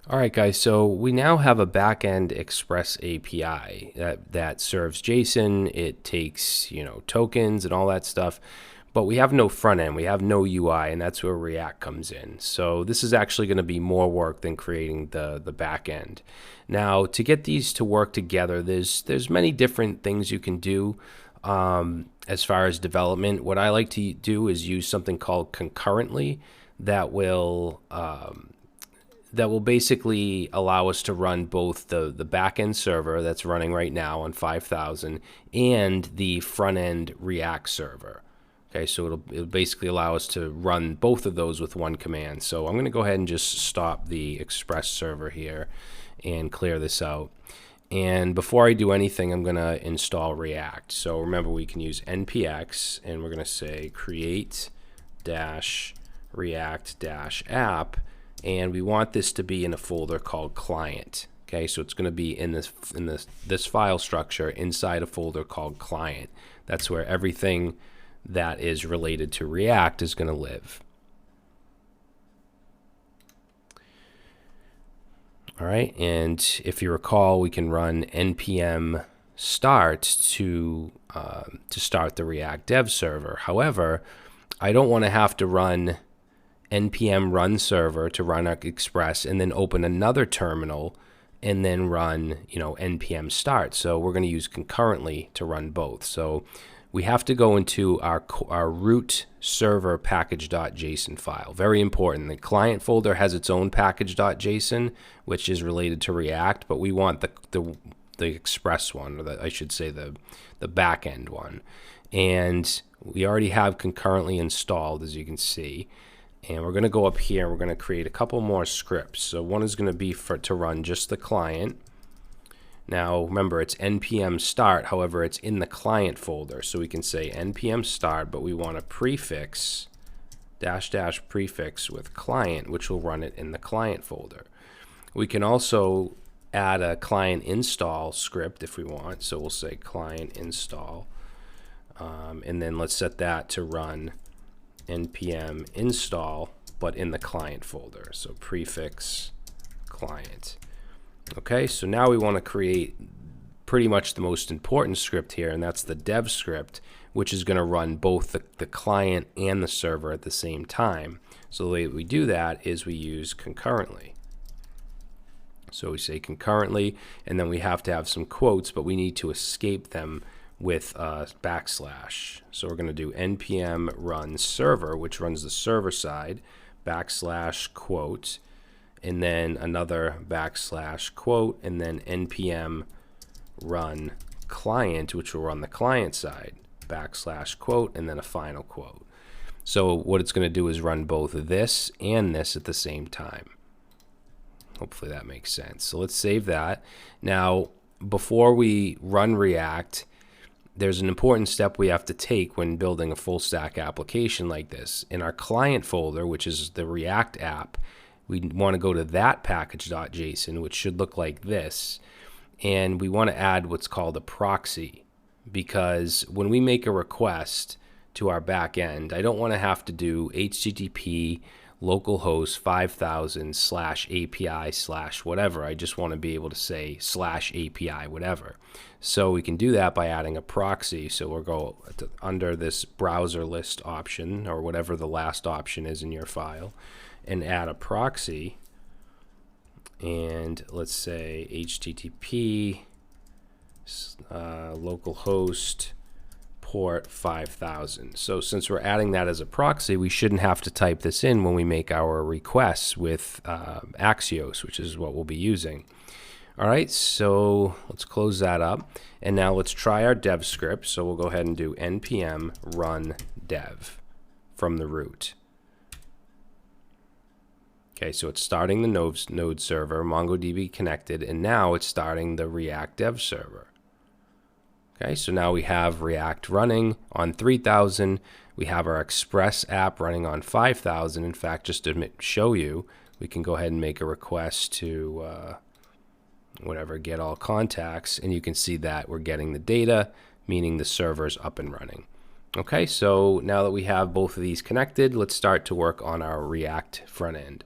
All right, guys, so we now have a backend Express API that serves JSON. It takes, tokens and all that stuff, but we have no front end. We have no UI, and that's where React comes in. So this is actually going to be more work than creating the back end. Now, to get these to work together, there's many different things you can do as far as development. What I like to do is use something called concurrently that will basically allow us to run both the backend server that's running right now on 5,000 and the front end React server. Okay, so it'll basically allow us to run both of those with one command. So I'm going to go ahead and just stop the Express server here and clear this out. And before I do anything, I'm going to install React. So remember, we can use npx, and we're going to say create -react -app. And we want this to be in a folder called client. Okay, so it's going to be in this file structure inside a folder called client. That's where everything that is related to React is going to live. All right, and if you recall, we can run npm start to start the React dev server. However, I don't want to have to run npm run server to run our Express and then open another terminal and then run npm start. So we're going to use concurrently to run both. So we have to go into our root server package.json file. Very important. The client folder has its own package.json, which is related to React, but we want the Express one, or I should say the backend one. And we already have concurrently installed, as you can see. And we're going to go up here and we're going to create a couple more scripts. So one is going to be to run just the client. Now remember, it's npm start, however it's in the client folder. So we can say npm start, but we want a prefix -- prefix with client, which will run it in the client folder. We can also add a client install script if we want. So we'll say client install, and then let's set that to run npm install, but in the client folder. So prefix client. Okay, so now we want to create pretty much the most important script here, and that's the dev script, which is going to run both the client and the server at the same time. So the way we do that is we use concurrently. So we say concurrently, and then we have to have some quotes, but we need to escape them with backslash. So we're going to do npm run server, which runs the server side, backslash quote, and then another backslash quote, and then npm run client, which will run the client side, backslash quote, and then a final quote. So what it's going to do is run both this and this at the same time. Hopefully that makes sense. So let's save that. Now, before we run React, there's an important step we have to take when building a full stack application like this. In our client folder, which is the React app, we want to go to that package.json, which should look like this. And we want to add what's called a proxy, because when we make a request to our back end, I don't want to have to do HTTP localhost 5000 /API / whatever. I just want to be able to say /API whatever. So we can do that by adding a proxy. So we'll go under this browser list option, or whatever the last option is in your file, and add a proxy. And let's say HTTP localhost port 5000. So since we're adding that as a proxy, we shouldn't have to type this in when we make our requests with Axios, which is what we'll be using. All right, so let's close that up. And now let's try our dev script. So we'll go ahead and do npm run dev from the root. Okay, so it's starting the node server, MongoDB connected, and now it's starting the React dev server. Okay, so now we have React running on 3000. We have our Express app running on 5000. In fact, just to show you, we can go ahead and make a request to whatever, get all contacts, and you can see that we're getting the data, meaning the server's up and running. Okay, so now that we have both of these connected, let's start to work on our React front end.